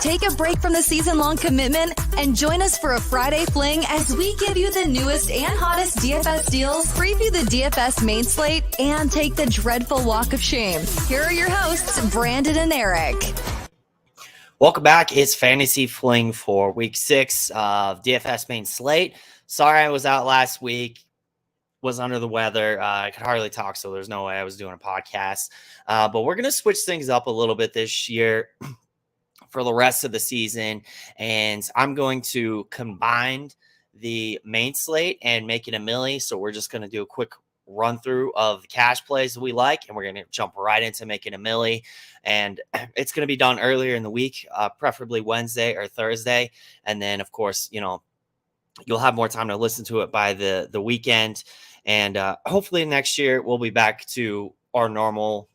Take a break from the season-long commitment and join us for a Friday fling as we give you the newest and hottest DFS deals, preview the DFS Main Slate, and take the dreadful walk of shame. Here are your hosts, Brandon and Eric. Welcome back. It's Fantasy Fling for Week 6 of DFS Main Slate. Sorry I was out last week. Was under the weather. I could hardly talk, so there's no way I was doing a podcast. But we're going to switch things up a little bit this year for the rest of the season. And I'm going to combine the main slate and make it a Milli. So we're just going to do a quick run through of the cash plays that we like, and we're going to jump right into making a Milli. And it's going to be done earlier in the week, preferably Wednesday or Thursday. And then, of course, you'll have more time to listen to it by the weekend. And hopefully next year we'll be back to our normal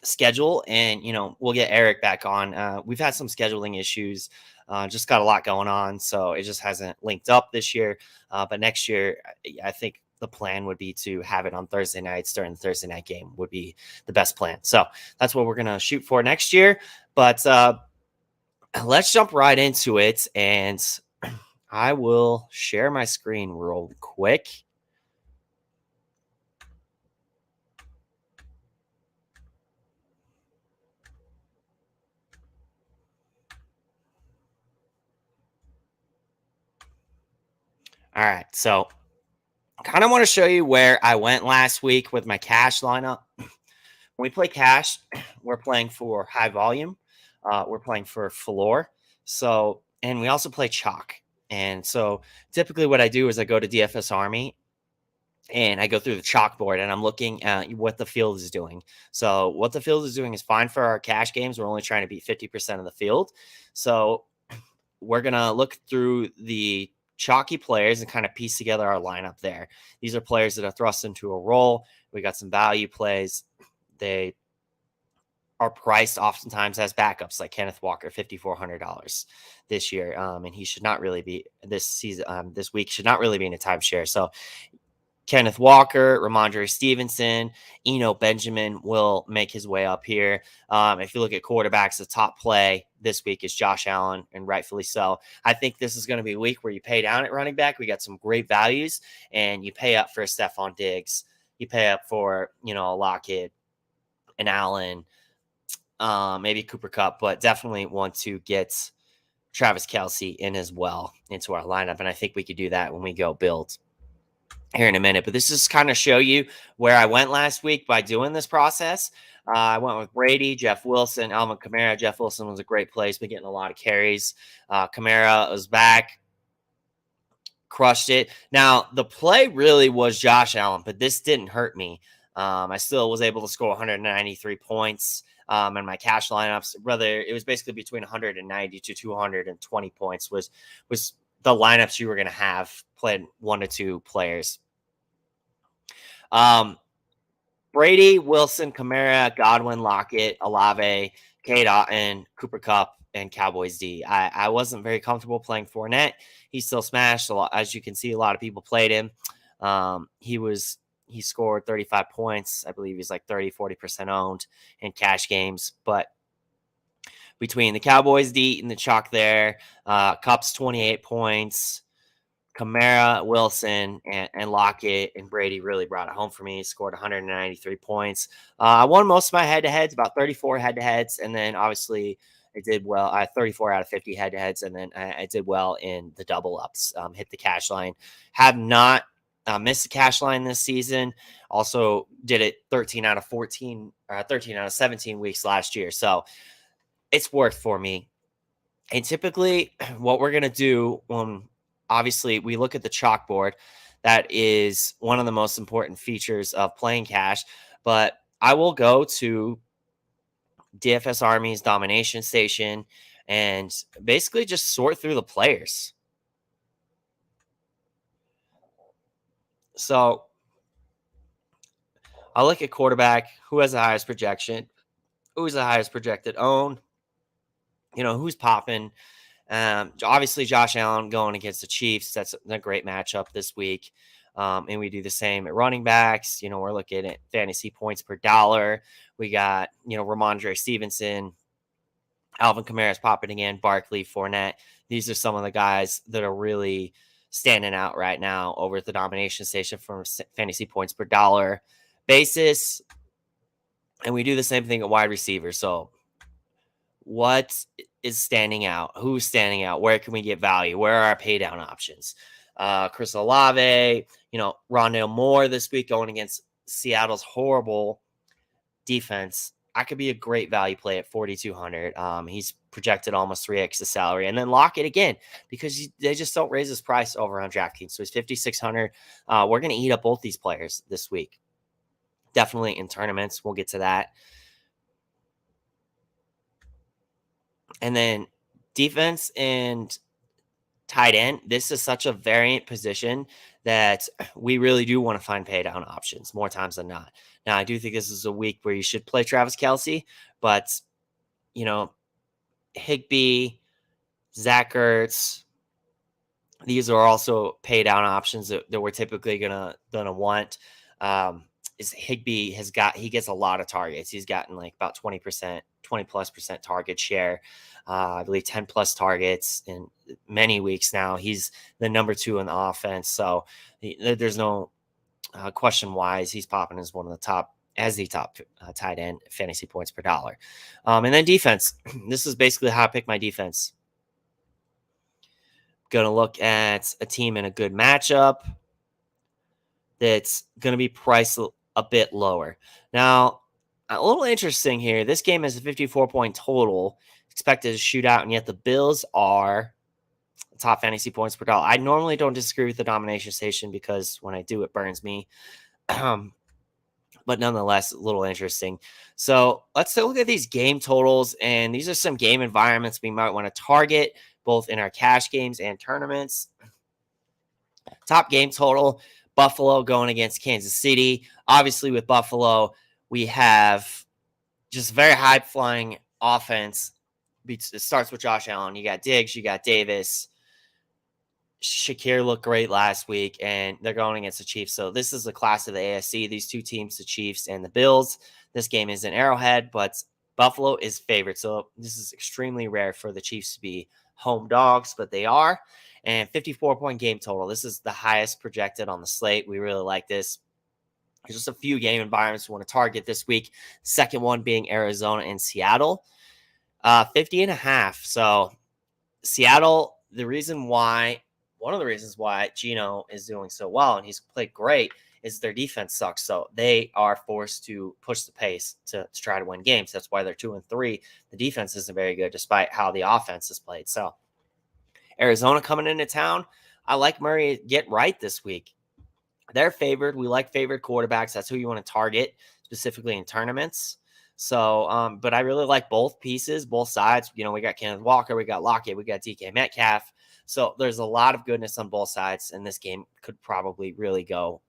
schedule, and we'll get Eric back on. We've had some scheduling issues, just got a lot going on, so it just hasn't linked up this year. But next year, I think the plan would be to have it on Thursday nights during the Thursday night game would be the best plan. So that's what we're gonna shoot for next year. But let's jump right into it, and I will share my screen real quick. All right, so I kind of want to show you where I went last week with my cash lineup. When we play cash, we're playing for high volume. We're playing for floor. So, and we also play chalk. And so typically what I do is I go to DFS Army and I go through the chalkboard and I'm looking at what the field is doing. So what the field is doing is fine for our cash games. We're only trying to beat 50% of the field. So we're going to look through the chalky players and kind of piece together our lineup there. These are players that are thrust into a role. We got some value plays. They are priced oftentimes as backups, like Kenneth Walker, $5,400 this year. And he should not really be this season. This week should not really be in a timeshare. So Kenneth Walker, Ramondre Stevenson, Eno Benjamin will make his way up here. If you look at quarterbacks, the top play this week is Josh Allen, and rightfully so. I think this is going to be a week where you pay down at running back. We got some great values, and you pay up for Stephon Diggs. You pay up for, a Lockett, an Allen, maybe Cooper Kupp, but definitely want to get Travis Kelce in as well into our lineup. And I think we could do that when we go build here in a minute. But this is kind of show you where I went last week by doing this process. I went with Brady, Jeff Wilson, Alvin Kamara. Jeff Wilson was a great play. He's been getting a lot of carries. Kamara was back, crushed it. Now, the play really was Josh Allen, but this didn't hurt me. I still was able to score 193 points in my cash lineups. Rather, it was basically between 190 to 220 points was the lineups you were going to have played 1 to 2 players. Brady, Wilson, Kamara, Godwin, Lockett, Olave, Cade Otton, Cooper Kupp, and Cowboys D. I wasn't very comfortable playing Fournette. He still smashed a lot. As you can see, a lot of people played him. He scored 35 points. I believe he's like 40% owned in cash games. But between the Cowboys D and the chalk there, Kupp's 28 points. Kamara, Wilson, and Lockett and Brady really brought it home for me. He scored 193 points. I won most of my head-to-heads, about 34 head-to-heads, and then obviously I did well. I 34 out of 50 head-to-heads, and then I did well in the double-ups, hit the cash line. Have not missed the cash line this season. Also did it 13 out of 17 weeks last year. So it's worked for me. And typically what we're going to do when obviously we look at the chalkboard, that is one of the most important features of playing cash, but I will go to DFS Army's domination station and basically just sort through the players. So I'll look at quarterback, who has the highest projection, who's the highest projected own, who's popping. Obviously Josh Allen going against the Chiefs. That's a great matchup this week. And we do the same at running backs. We're looking at fantasy points per dollar. We got, Ramondre Stevenson Alvin Kamara's popping again, Barkley, Fournette. These are some of the guys that are really standing out right now over at the domination station from fantasy points per dollar basis. And we do the same thing at wide receiver. So what is standing out? Who's standing out? Where can we get value? Where are our pay down options? Chris Olave, Rondale Moore this week going against Seattle's horrible defense. I could be a great value play at 4,200. He's projected almost 3x the salary, and then lock it again because they just don't raise his price over on DraftKings. So he's 5,600. We're going to eat up both these players this week. Definitely in tournaments. We'll get to that. And then defense and tight end. This is such a variant position that we really do want to find pay down options more times than not. Now, I do think this is a week where you should play Travis Kelce, but, Higbee, Zach Ertz, these are also pay down options that we're typically gonna want. Is Higbee he gets a lot of targets. He's gotten like about 20%, 20+% target share. I believe 10 plus targets in many weeks now. He's the number 2 in the offense. So there's no question why he's popping as one of the top tight end fantasy points per dollar. And then defense. This is basically how I pick my defense. Going to look at a team in a good matchup that's going to be priced a bit lower. Now, a little interesting here. This game is a 54-point total, expected to shoot out, and yet the Bills are top fantasy points per dollar. I normally don't disagree with the domination station because when I do, it burns me. But nonetheless, a little interesting. So let's take a look at these game totals, and these are some game environments we might want to target, both in our cash games and tournaments. Top game total, Buffalo going against Kansas City. Obviously, with Buffalo, we have just very high-flying offense. It starts with Josh Allen. You got Diggs, you got Davis. Shakir looked great last week, and they're going against the Chiefs. So this is the class of the AFC. These two teams, the Chiefs and the Bills. This game is in Arrowhead, but Buffalo is favored. So this is extremely rare for the Chiefs to be home dogs, but they are. And 54-point game total. This is the highest projected on the slate. We really like this. There's just a few game environments we want to target this week. Second one being Arizona and Seattle. 50.5. So Seattle, one of the reasons why Geno is doing so well and he's played great is their defense sucks. So they are forced to push the pace to try to win games. That's why they're 2-3. The defense isn't very good despite how the offense is played. So Arizona coming into town. I like Murray get right this week. They're favored. We like favored quarterbacks. That's who you want to target, specifically in tournaments. So, but I really like both pieces, both sides. We got Kenneth Walker, we got Lockett, we got DK Metcalf. So there's a lot of goodness on both sides, and this game could probably really go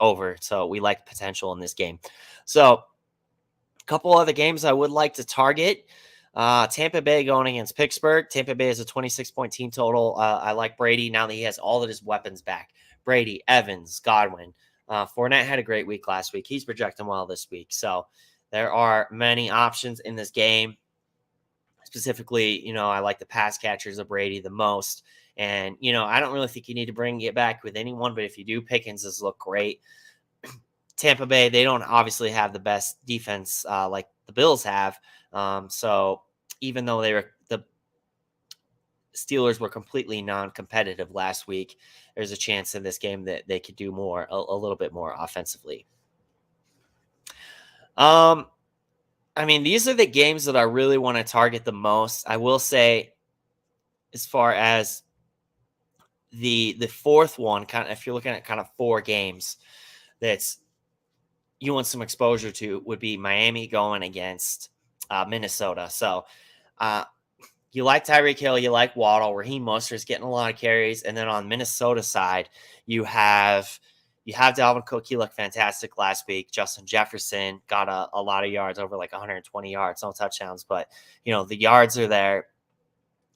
over. So we like potential in this game. So a couple other games I would like to target. Tampa Bay going against Pittsburgh. Tampa Bay is a 26-point team total. I like Brady now that he has all of his weapons back. Brady, Evans, Godwin. Fournette had a great week last week. He's projecting well this week. So there are many options in this game. Specifically, I like the pass catchers of Brady the most. And, I don't really think you need to bring it back with anyone, but if you do, Pickens does look great. Tampa Bay, they don't obviously have the best defense like the Bills have. So even though the Steelers were completely non-competitive last week, there's a chance in this game that they could do more, a little bit more offensively. These are the games that I really want to target the most. I will say, as far as the fourth one, kind of, if you're looking at kind of 4 games that's you want some exposure to, would be Miami going against Minnesota. So you like Tyreek Hill, you like Waddle, Raheem Mostert's getting a lot of carries, and then on Minnesota side, you have Dalvin Cook. He looked fantastic last week. Justin Jefferson got a lot of yards, over like 120 yards, no touchdowns, but the yards are there.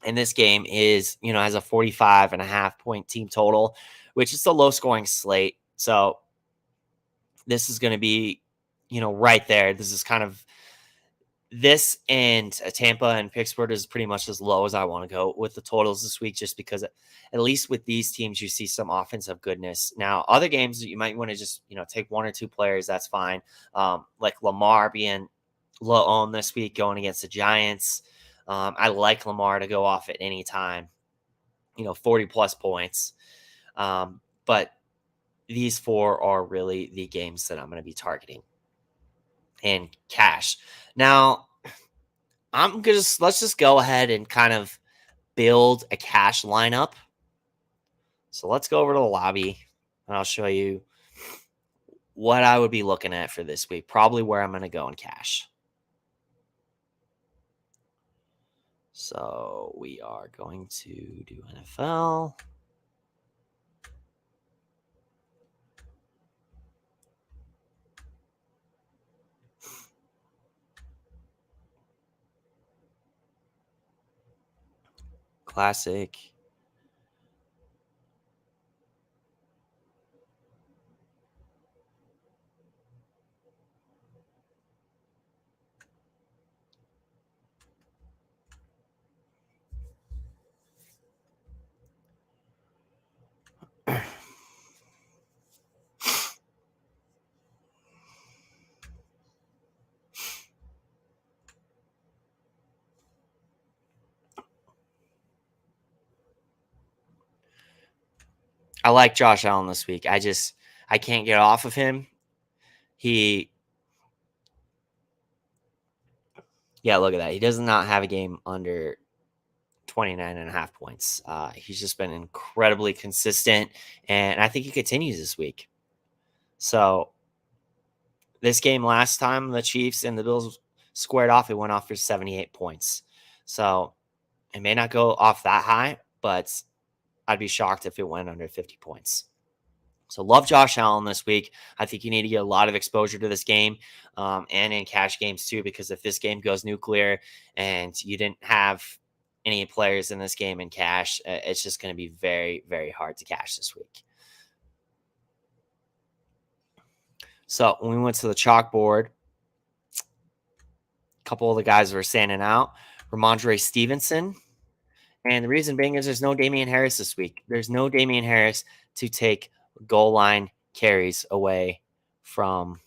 And this game is, has a 45.5-point team total, which is a low scoring slate. So this is going to be, right there. This is kind of This and Tampa and Pittsburgh is pretty much as low as I want to go with the totals this week, just because at least with these teams, you see some offensive goodness. Now, other games you might want to just, take one or two players. That's fine. Like Lamar being low owned this week going against the Giants. I like Lamar to go off at any time, 40 plus points. But these four are really the games that I'm going to be targeting in cash. Now, let's just go ahead and kind of build a cash lineup. So let's go over to the lobby and I'll show you what I would be looking at for this week, probably where I'm going to go in cash. So we are going to do NFL. Classic. I like Josh Allen this week. I can't get off of him. Look at that. He does not have a game under 29.5 points. He's just been incredibly consistent, and I think he continues this week. So this game last time, the Chiefs and the Bills squared off, it went off for 78 points. So it may not go off that high, but I'd be shocked if it went under 50 points. So love Josh Allen this week. I think you need to get a lot of exposure to this game and in cash games too, because if this game goes nuclear and you didn't have any players in this game in cash, it's just going to be very, very hard to cash this week. So when we went to the chalkboard, a couple of the guys were standing out. Ramondre Stevenson. And the reason being is there's no Damian Harris this week. There's no Damian Harris to take goal line carries away from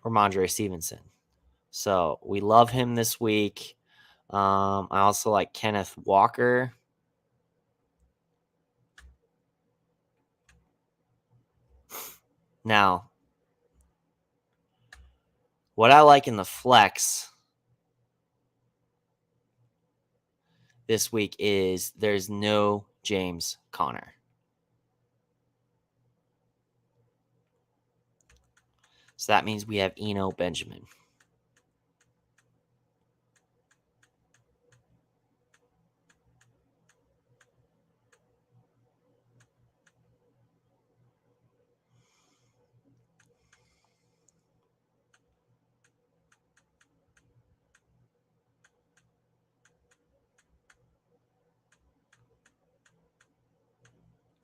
Ramondre Stevenson. So we love him this week. I also like Kenneth Walker. Now, what I like in the flex this week is there's no James Conner. So that means we have Eno Benjamin.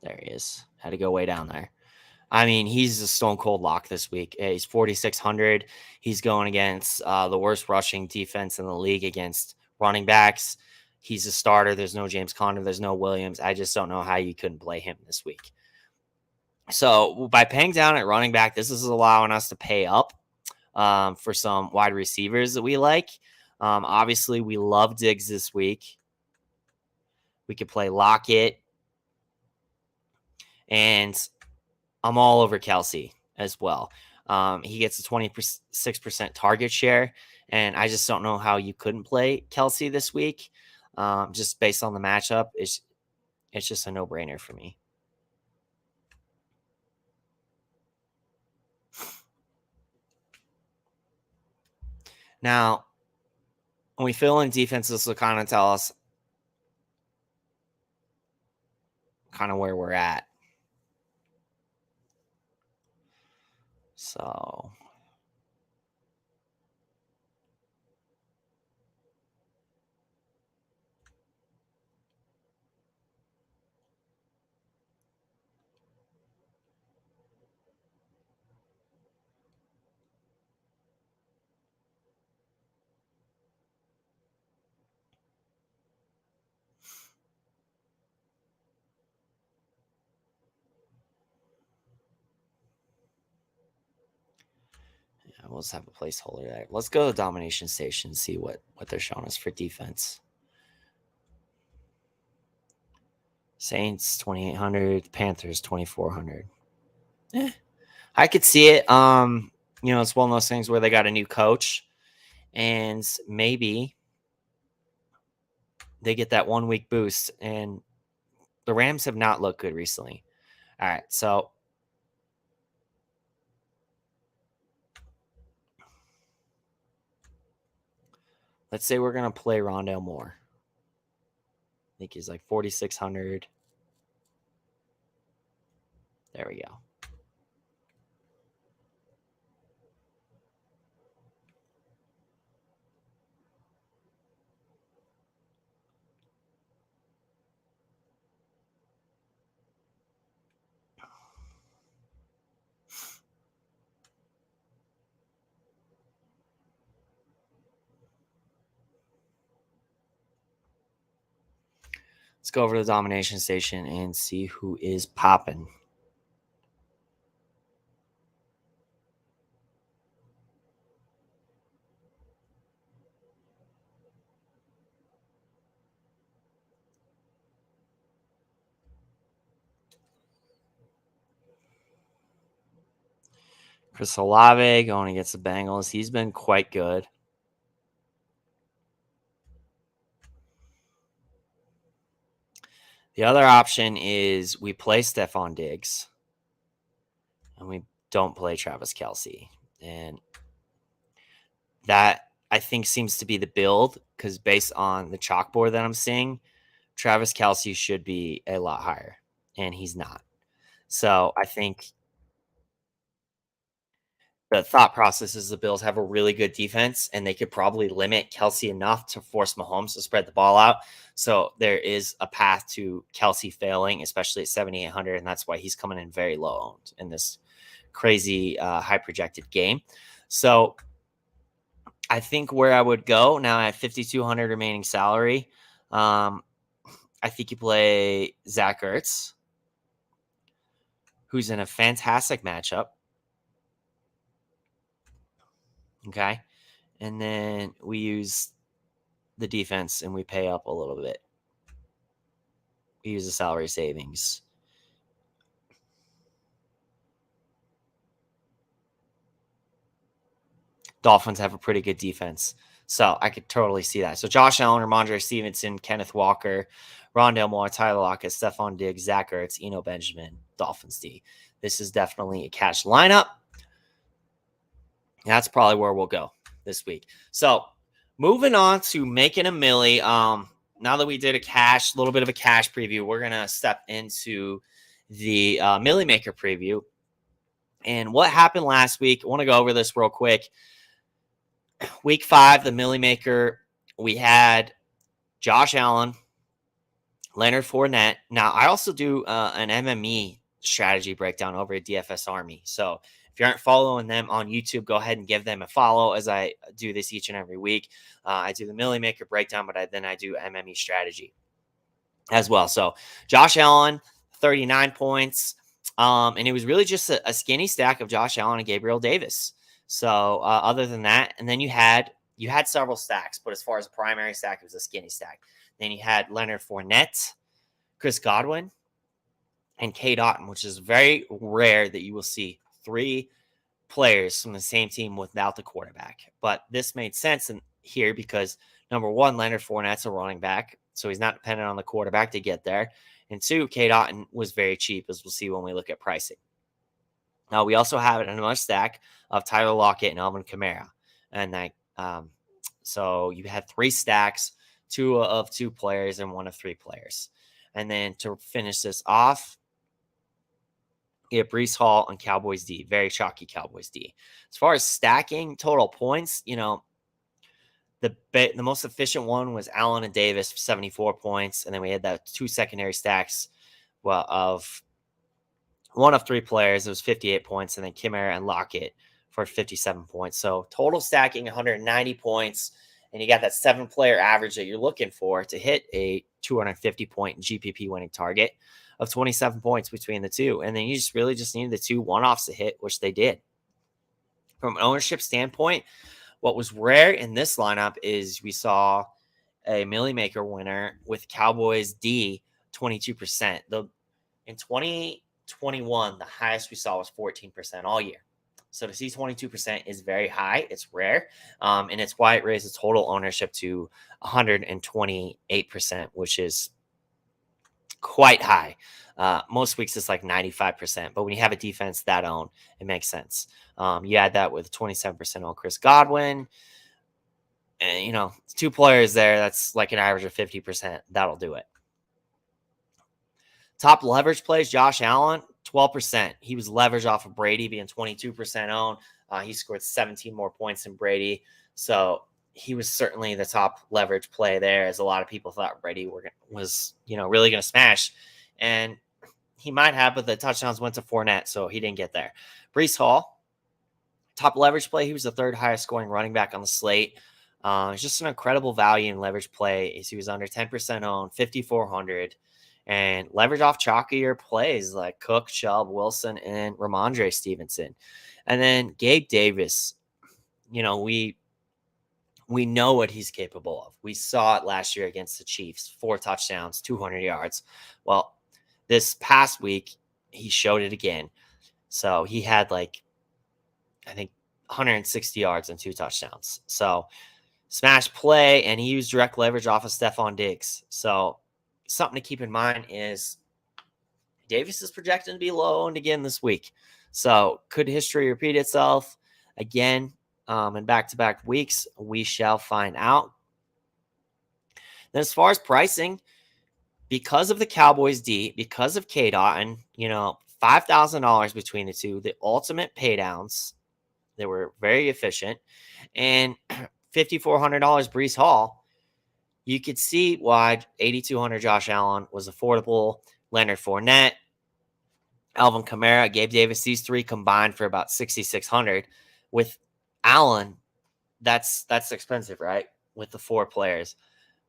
There he is. Had to go way down there. I mean, he's a stone cold lock this week. He's 4,600. He's going against the worst rushing defense in the league against running backs. He's a starter. There's no James Conner. There's no Williams. I just don't know how you couldn't play him this week. So by paying down at running back, this is allowing us to pay up for some wide receivers that we like. Obviously, we love Diggs this week. We could play Lockett. And I'm all over Kelsey as well. He gets a 26% target share, and I just don't know how you couldn't play Kelsey this week. Just based on the matchup, it's just a no-brainer for me. Now, when we fill in defenses, will kind of tell us kind of where we're at. So We'll just have a placeholder there. Let's go to the domination station and see what they're showing us for defense. Saints 2,800, Panthers 2,400. I could see it. It's one of those things where they got a new coach, and maybe they get that 1 week boost. And the Rams have not looked good recently. All right, so let's say we're gonna play Rondale Moore. I think he's like 4,600. There we go. Let's go over to the domination station and see who is popping. Chris Olave going against the Bengals. He's been quite good. The other option is we play Stephon Diggs and we don't play Travis Kelce. And that, I think, seems to be the build because based on the chalkboard that I'm seeing, Travis Kelce should be a lot higher, and he's not. So I think the thought process is the Bills have a really good defense, and they could probably limit Kelce enough to force Mahomes to spread the ball out. So there is a path to Kelce failing, especially at 7,800, and that's why he's coming in very low owned in this crazy high projected game. So I think where I would go now, I have 5,200 remaining salary. I think you play Zach Ertz, who's in a fantastic matchup. Okay. And then we use the defense and we pay up a little bit. We use the salary savings. Dolphins have a pretty good defense. So I could totally see that. So Josh Allen, Ramondre Stevenson, Kenneth Walker, Rondale Moore, Tyler Lockett, Stephon Diggs, Zach Ertz, Eno Benjamin, Dolphins D. This is definitely a cash lineup. That's probably where we'll go this week. So moving on to making a Milli. Now that we did a little bit of a cash preview, we're going to step into the Milli Maker preview. And what happened last week, I want to go over this real quick. Week 5, the Milli Maker, we had Josh Allen, Leonard Fournette. Now, I also do an MME strategy breakdown over at DFS Army. So if you aren't following them on YouTube, go ahead and give them a follow as I do this each and every week. I do the Milli Maker breakdown, but then I do MME strategy as well. So Josh Allen, 39 points. And it was really just a skinny stack of Josh Allen and Gabriel Davis. So other than that, and then you had several stacks, but as far as a primary stack, it was a skinny stack. Then you had Leonard Fournette, Chris Godwin, and K. Dotton, which is very rare that you will see 3 players from the same team without the quarterback. But this made sense here because, number one, Leonard Fournette's a running back, so he's not dependent on the quarterback to get there. And 2, K. Dotton was very cheap, as we'll see when we look at pricing. Now, we also have another stack of Tyler Lockett and Alvin Kamara. And so you had 3 stacks, 2 of 2 players and 1 of 3 players. And then to finish this off, you have Breece Hall and Cowboys D. Very chalky Cowboys D. As far as stacking total points, the most efficient one was Allen and Davis, 74 points. And then we had that 2 secondary stacks of 1 of 3 players. It was 58 points. And then Kamara and Lockett for 57 points. So total stacking 190 points. And you got that 7-player average that you're looking for to hit a 250-point GPP winning target of 27 points between the two. And then you just needed the 2 one-offs to hit, which they did. From an ownership standpoint, what was rare in this lineup is we saw a Milli Maker winner with Cowboys D 22%. In 2021, the highest we saw was 14% all year. So to see 22% is very high. It's rare. And it's why it raised its total ownership to 128%, which is quite high. Most weeks it's like 95%. But when you have a defense that own, it makes sense. You add that with 27% on Chris Godwin. And, 2 players there, that's like an average of 50%. That'll do it. Top leverage plays, Josh Allen, 12%. He was leveraged off of Brady being 22% owned. He scored 17 more points than Brady. So he was certainly the top leverage play there, as a lot of people thought Brady was really going to smash. And he might have, but the touchdowns went to Fournette, so he didn't get there. Breece Hall, top leverage play. He was the 3rd highest scoring running back on the slate. It's just an incredible value in leverage play. He was under 10% owned, 5,400. And leverage off chalkier plays like Cook, Chubb, Wilson, and Ramondre Stevenson. And then Gabe Davis, we know what he's capable of. We saw it last year against the Chiefs, 4 touchdowns, 200 yards. Well, this past week, he showed it again. So he had 160 yards and 2 touchdowns. So smash play, and he used direct leverage off of Stephon Diggs. So something to keep in mind is Davis is projected to be low owned again this week. So could history repeat itself again in back-to-back weeks? We shall find out. Then as far as pricing, because of the Cowboys D, because of K-Dot, and, $5,000 between the two, the ultimate paydowns, they were very efficient, and $5,400 Breece Hall, you could see why $8,200 Josh Allen was affordable. Leonard Fournette, Alvin Kamara, Gabe Davis, these 3 combined for about $6,600. With Allen, that's expensive, right? With the 4 players,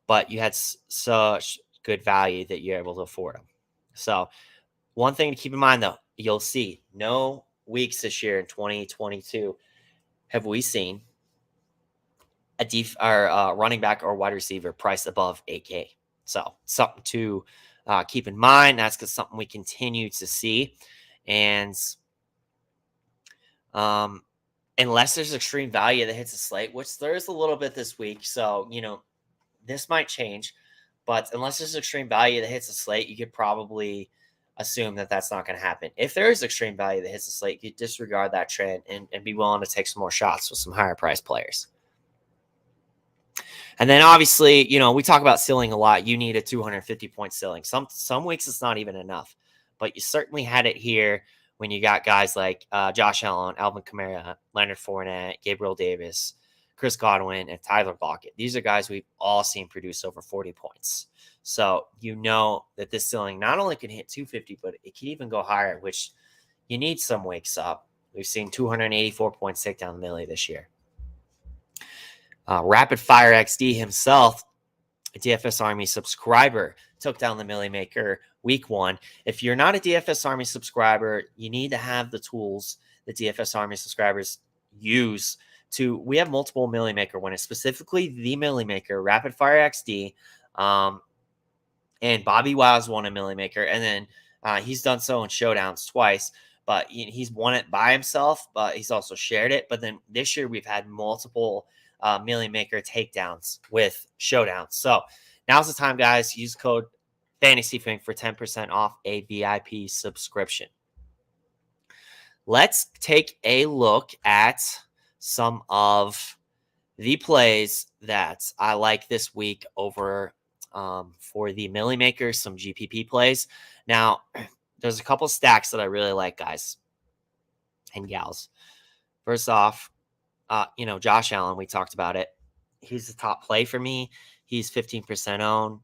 but you had such good value that you're able to afford them. So one thing to keep in mind, though, you'll see no weeks this year in 2022 have we seen a running back or wide receiver priced above $8K. So something to keep in mind. That's something we continue to see. And unless there's extreme value that hits a slate, which there is a little bit this week. So, this might change. But unless there's extreme value that hits a slate, you could probably assume that that's not going to happen. If there is extreme value that hits a slate, you disregard that trend and be willing to take some more shots with some higher priced players. And then obviously, we talk about ceiling a lot. You need a 250-point ceiling. Some weeks it's not even enough, but you certainly had it here when you got guys like Josh Allen, Alvin Kamara, Leonard Fournette, Gabriel Davis, Chris Godwin, and Tyler Lockett. These are guys we've all seen produce over 40 points. So that this ceiling not only can hit 250, but it can even go higher, which you need some wakes up. We've seen 284 points take down the Milli this year. Rapid Fire XD himself, a DFS Army subscriber, took down the Milli Maker week 1. If you're not a DFS Army subscriber, you need to have the tools that DFS Army subscribers use we have multiple Milli Maker winners, specifically the Milli Maker, Rapid Fire XD, and Bobby Wow's won a Milli Maker, and then he's done so in showdowns twice, but he's won it by himself, but he's also shared it. But then this year we've had multiple Milli Maker takedowns with showdowns. So now's the time, guys. Use code FANTASYFINK for 10% off a VIP subscription. Let's take a look at some of the plays that I like this week over for the Milli Maker, some GPP plays. Now, there's a couple stacks that I really like, guys and gals. First off, Josh Allen, we talked about it. He's the top play for me. He's 15% owned.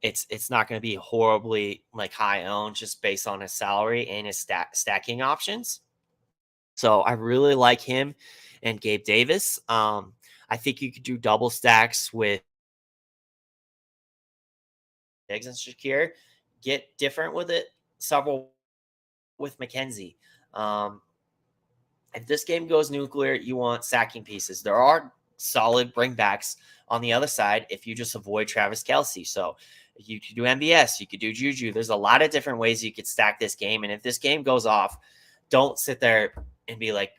It's not going to be horribly high owned just based on his salary and his stacking options. So I really like him and Gabe Davis. I think you could do double stacks with Diggs and Shakir. Get different with it. Several with McKenzie. If this game goes nuclear, you want sacking pieces. There are solid bringbacks on the other side if you just avoid Travis Kelce. So you could do MBS, you could do Juju. There's a lot of different ways you could stack this game. And if this game goes off, don't sit there and be like,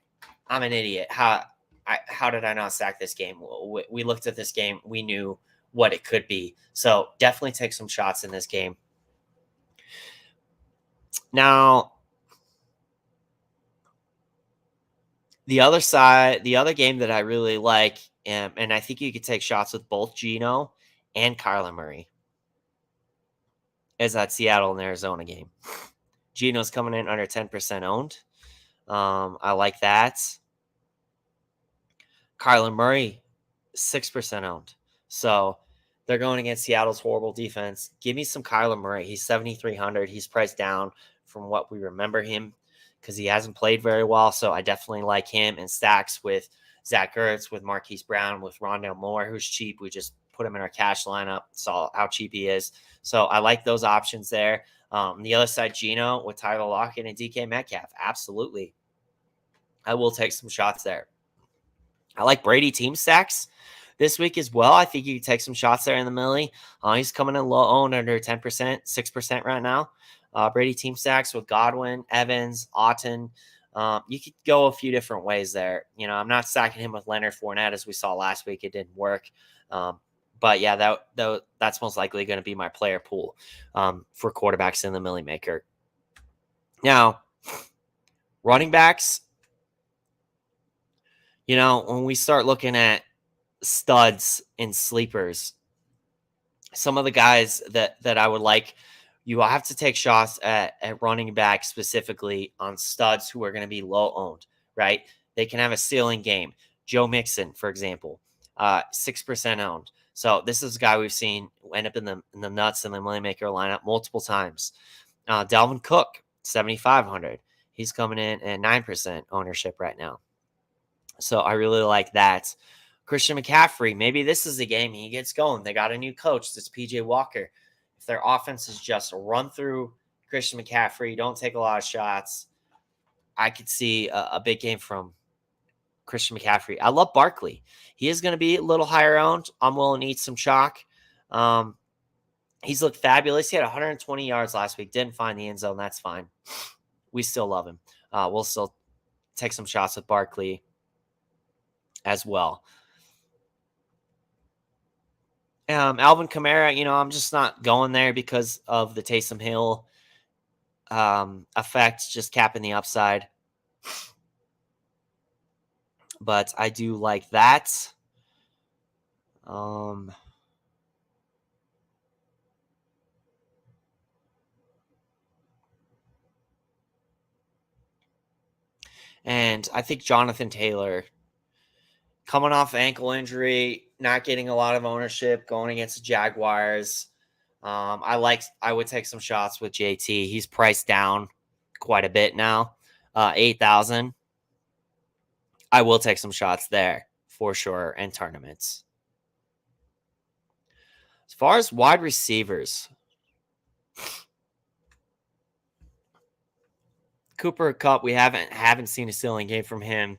I'm an idiot. How did I not stack this game? We looked at this game. We knew what it could be. So definitely take some shots in this game. Now, the other side, the other game that I really like, and I think you could take shots with both Geno and Kyler Murray, is that Seattle and Arizona game. Geno's coming in under 10% owned. I like that. Kyler Murray, 6% owned. So they're going against Seattle's horrible defense. Give me some Kyler Murray. He's 7,300. He's priced down from what we remember him because he hasn't played very well. So I definitely like him in stacks with Zach Ertz, with Marquise Brown, with Rondale Moore, who's cheap. We just put him in our cash lineup. Saw how cheap he is. So I like those options there. The other side, Geno with Tyler Lockett and DK Metcalf. Absolutely. I will take some shots there. I like Brady team stacks this week as well. I think you can take some shots there in the Milli. He's coming in low owned under 10%, 6% right now. Brady team stacks with Godwin, Evans, Otton. You could go a few different ways there. I'm not stacking him with Leonard Fournette as we saw last week. It didn't work. But yeah, that's most likely going to be my player pool for quarterbacks in the Milli Maker. Now, running backs, when we start looking at studs and sleepers, some of the guys that I would like, you will have to take shots at running back specifically on studs who are going to be low owned, right? They can have a ceiling game. Joe Mixon, for example, 6% owned. So this is a guy we've seen end up in the nuts in the Milli Maker lineup multiple times. Dalvin Cook, 7,500. He's coming in at 9% ownership right now. So I really like that. Christian McCaffrey, maybe this is the game he gets going. They got a new coach. That's PJ Walker. If their offense is just run through Christian McCaffrey, don't take a lot of shots, I could see a big game from Christian McCaffrey. I love Barkley. He is going to be a little higher owned. I'm willing to eat some chalk. He's looked fabulous. He had 120 yards last week. Didn't find the end zone. That's fine. We still love him. We'll still take some shots with Barkley as well. Alvin Kamara, I'm just not going there because of the Taysom Hill effect, just capping the upside. But I do like that. And I think Jonathan Taylor, coming off ankle injury, not getting a lot of ownership, going against the Jaguars. I would take some shots with JT. He's priced down quite a bit now, 8,000. I will take some shots there for sure in tournaments. As far as wide receivers, Cooper Kupp, we haven't seen a ceiling game from him.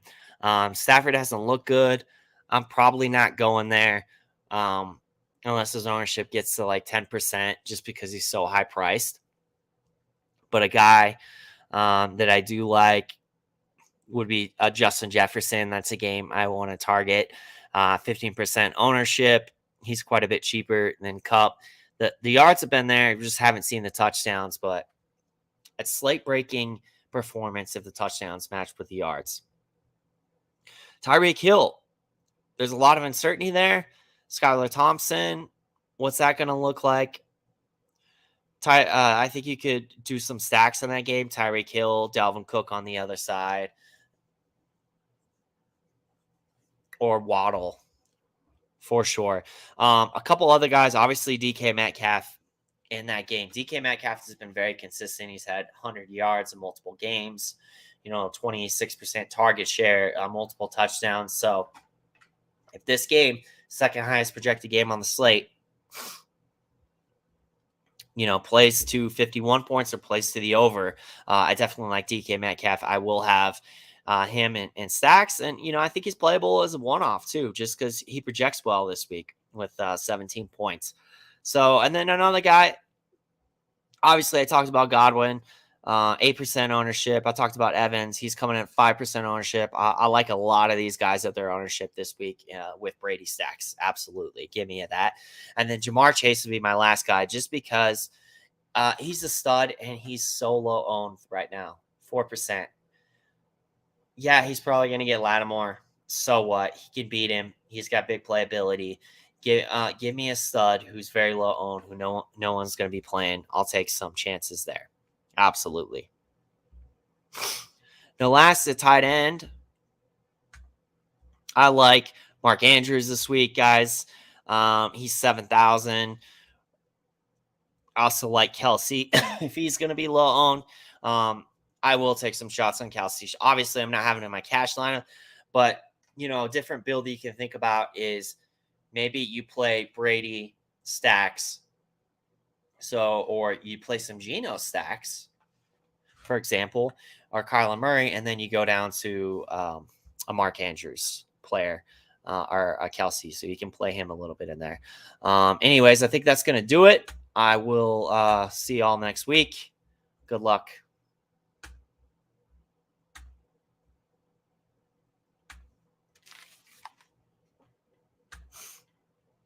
Stafford hasn't looked good. I'm probably not going there unless his ownership gets to like 10% just because he's so high priced. But a guy that I do like would be Justin Jefferson. That's a game I want to target. 15% ownership. He's quite a bit cheaper than Kupp. The yards have been there. We just haven't seen the touchdowns, but it's slate-breaking performance if the touchdowns matched with the yards. Tyreek Hill, there's a lot of uncertainty there. Skylar Thompson, what's that going to look like? I think you could do some stacks in that game. Tyreek Hill, Dalvin Cook on the other side, or Waddle for sure. A couple other guys, obviously DK Metcalf in that game. DK Metcalf has been very consistent. He's had 100 yards in multiple games, 26% target share, multiple touchdowns. So if this game, second highest projected game on the slate, plays to 51 points or plays to the over, I definitely like DK Metcalf. I will have him in stacks. And, I think he's playable as a one-off too, just because he projects well this week with 17 points. So, and then another guy, obviously I talked about Godwin, 8% ownership. I talked about Evans. He's coming at 5% ownership. I like a lot of these guys at their ownership this week with Brady stacks. Absolutely. Give me that. And then Jamar Chase would be my last guy just because he's a stud and he's so low owned right now, 4%. Yeah, he's probably going to get Lattimore. So what? He can beat him. He's got big playability. Give me a stud who's very low owned, who no one's going to be playing. I'll take some chances there. Absolutely. Now, last, the tight end. I like Mark Andrews this week, guys. He's 7,000. I also like Kelsey if he's going to be low owned. I will take some shots on Kelsey. Obviously, I'm not having him in my cash lineup, but a different build you can think about is maybe you play Brady stacks. Or you play some Geno stacks, for example, or Kyler Murray, and then you go down to a Mark Andrews player or a Kelsey, so you can play him a little bit in there. Anyways, I think that's going to do it. I will see y'all next week. Good luck.